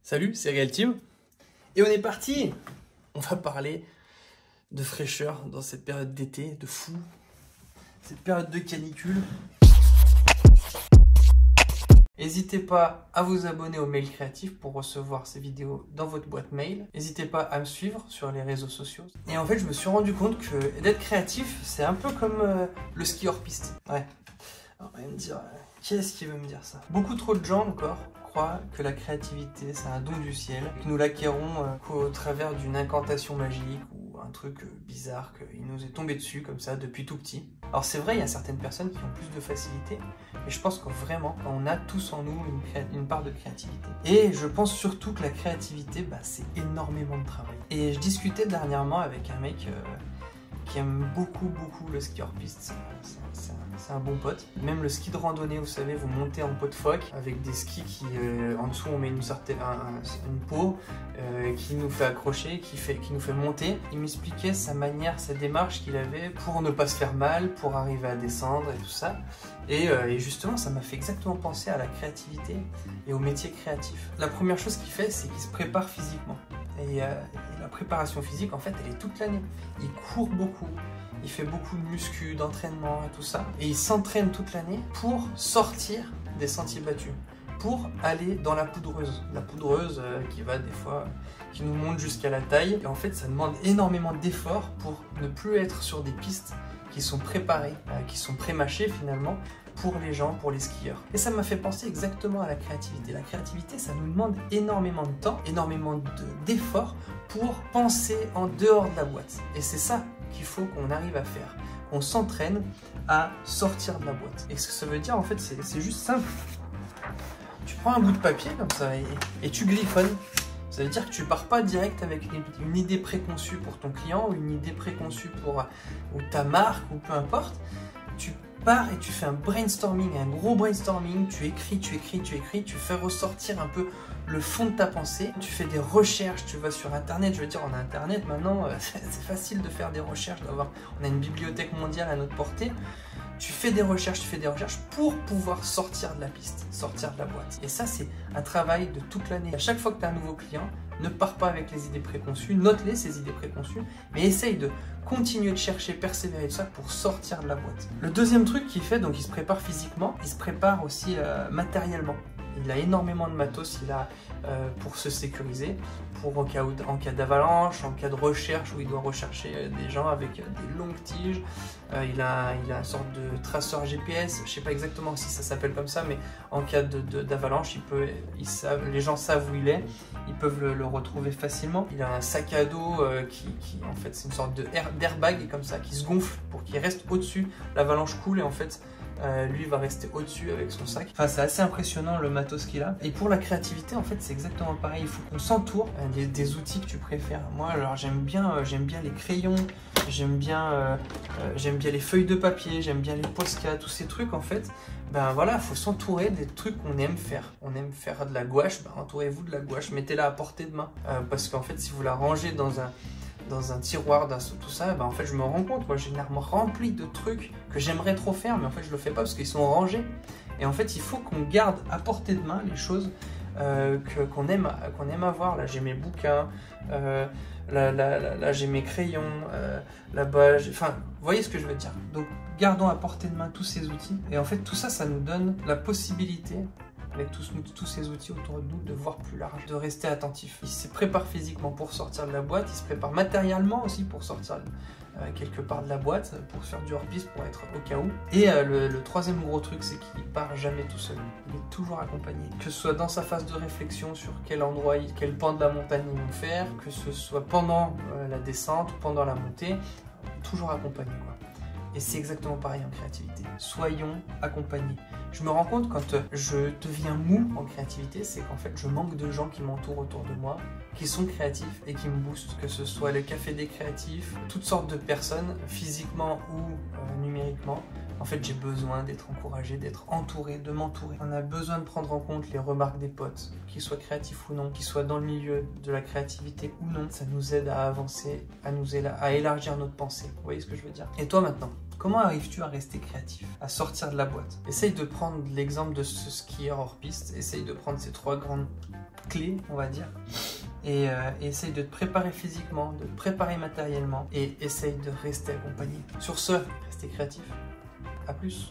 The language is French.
Salut, c'est Real Team. Et on est parti. On va parler de fraîcheur dans cette période d'été, de fou. Cette période de canicule. N'hésitez pas à vous abonner au mail créatif pour recevoir ces vidéos dans votre boîte mail. N'hésitez pas à me suivre sur les réseaux sociaux. Et en fait, je me suis rendu compte que d'être créatif, c'est un peu comme le ski hors piste. Ouais. Alors, on va me dire, qu'est-ce qui veut me dire ça? Beaucoup trop de gens encore croient que la créativité, c'est un don du ciel, que nous l'acquérons qu'au travers d'une incantation magique ou un truc bizarre qu'il nous est tombé dessus comme ça depuis tout petit. Alors c'est vrai, il y a certaines personnes qui ont plus de facilité, mais je pense que vraiment, on a tous en nous une part de créativité. Et je pense surtout que la créativité, c'est énormément de travail. Et je discutais dernièrement avec un mec qui aime beaucoup le ski hors piste. C'est un bon pote. Même le ski de randonnée, vous savez, vous montez en pot de phoque avec des skis qui, en dessous, on met une peau qui nous fait accrocher, qui nous fait monter. Il m'expliquait sa manière, sa démarche qu'il avait pour ne pas se faire mal, pour arriver à descendre et tout ça. Et justement, ça m'a fait exactement penser à la créativité et au métier créatif. La première chose qu'il fait, c'est qu'il se prépare physiquement. Et la préparation physique, en fait, elle est toute l'année. Il court beaucoup, il fait beaucoup de muscu, d'entraînement et tout ça. Et il s'entraîne toute l'année pour sortir des sentiers battus, pour aller dans la poudreuse. La poudreuse qui va des fois, qui nous monte jusqu'à la taille. Et en fait, ça demande énormément d'efforts pour ne plus être sur des pistes qui sont préparées, qui sont pré-mâchées finalement, pour les gens, pour les skieurs. Et ça m'a fait penser exactement à la créativité. La créativité, ça nous demande énormément de temps, énormément d'efforts pour penser en dehors de la boîte. Et c'est ça qu'il faut qu'on arrive à faire. On s'entraîne à sortir de la boîte. Et ce que ça veut dire, en fait, c'est juste simple. Tu prends un bout de papier comme ça et tu griffonnes. Ça veut dire que tu pars pas direct avec une idée préconçue pour ton client ou une idée préconçue pour ou ta marque ou peu importe. Tu pars et tu fais un brainstorming, un gros brainstorming, tu écris, tu fais ressortir un peu le fond de ta pensée, tu fais des recherches, tu vas sur internet, je veux dire on a internet maintenant, c'est facile de faire des recherches, on a une bibliothèque mondiale à notre portée, tu fais des recherches pour pouvoir sortir de la piste, sortir de la boîte. Et ça c'est un travail de toute l'année. À chaque fois que tu as un nouveau client, ne pars pas avec les idées préconçues, note-les ces idées préconçues, mais essaye de continuer de chercher, persévérer de ça pour sortir de la boîte. Le deuxième truc qu'il fait, donc il se prépare physiquement, il se prépare aussi matériellement. Il a énormément de matos pour se sécuriser, pour en cas d'avalanche, en cas de recherche où il doit rechercher des gens avec des longues tiges. Il a une sorte de traceur GPS, je ne sais pas exactement si ça s'appelle comme ça, mais en cas d'avalanche, les gens savent où il est, ils peuvent le retrouver facilement. Il a un sac à dos qui en fait c'est une sorte d'airbag comme ça, qui se gonfle pour qu'il reste au-dessus. L'avalanche coule et en fait lui va rester au-dessus avec son sac. Enfin, c'est assez impressionnant le matos qu'il a. Et pour la créativité, en fait, c'est exactement pareil. Il faut qu'on s'entoure des outils que tu préfères. Moi, alors j'aime bien les crayons, j'aime bien les feuilles de papier, j'aime bien les Posca, tous ces trucs en fait. Ben voilà, il faut s'entourer des trucs qu'on aime faire. On aime faire de la gouache, entourez-vous de la gouache, mettez-la à portée de main. Parce qu'en fait, si vous la rangez dans un tiroir, tout ça, en fait je me rends compte, moi j'ai généralement rempli de trucs que j'aimerais trop faire, mais en fait je le fais pas parce qu'ils sont rangés. Et en fait il faut qu'on garde à portée de main les choses qu'on aime avoir. Là j'ai mes bouquins, là j'ai mes crayons, là-bas, enfin vous voyez ce que je veux dire. Donc gardons à portée de main tous ces outils, et en fait tout ça, ça nous donne la possibilité, avec tous ces outils autour de nous, de voir plus large, de rester attentif. Il se prépare physiquement pour sortir de la boîte, il se prépare matériellement aussi pour sortir quelque part de la boîte, pour faire du hors-piste, pour être au cas où. Et le troisième gros truc, c'est qu'il part jamais tout seul. Il est toujours accompagné. Que ce soit dans sa phase de réflexion sur quel endroit, quel pan de la montagne ils vont faire, que ce soit pendant la descente ou pendant la montée, toujours accompagné, quoi. Et c'est exactement pareil en créativité. Soyons accompagnés. Je me rends compte quand je deviens mou en créativité, c'est qu'en fait je manque de gens qui m'entourent autour de moi, qui sont créatifs et qui me boostent. Que ce soit le café des créatifs, toutes sortes de personnes, physiquement ou numériquement. En fait j'ai besoin d'être encouragé, d'être entouré, de m'entourer. On a besoin de prendre en compte les remarques des potes, qu'ils soient créatifs ou non, qu'ils soient dans le milieu de la créativité ou non. Ça nous aide à avancer, à élargir notre pensée. Vous voyez ce que je veux dire? Et toi maintenant, Comment arrives-tu à rester créatif, à sortir de la boîte? Essaye de prendre l'exemple de ce skieur hors piste, essaye de prendre ces 3 grandes clés, on va dire, et essaye de te préparer physiquement, de te préparer matériellement, et essaye de rester accompagné. Sur ce, restez créatif. À plus.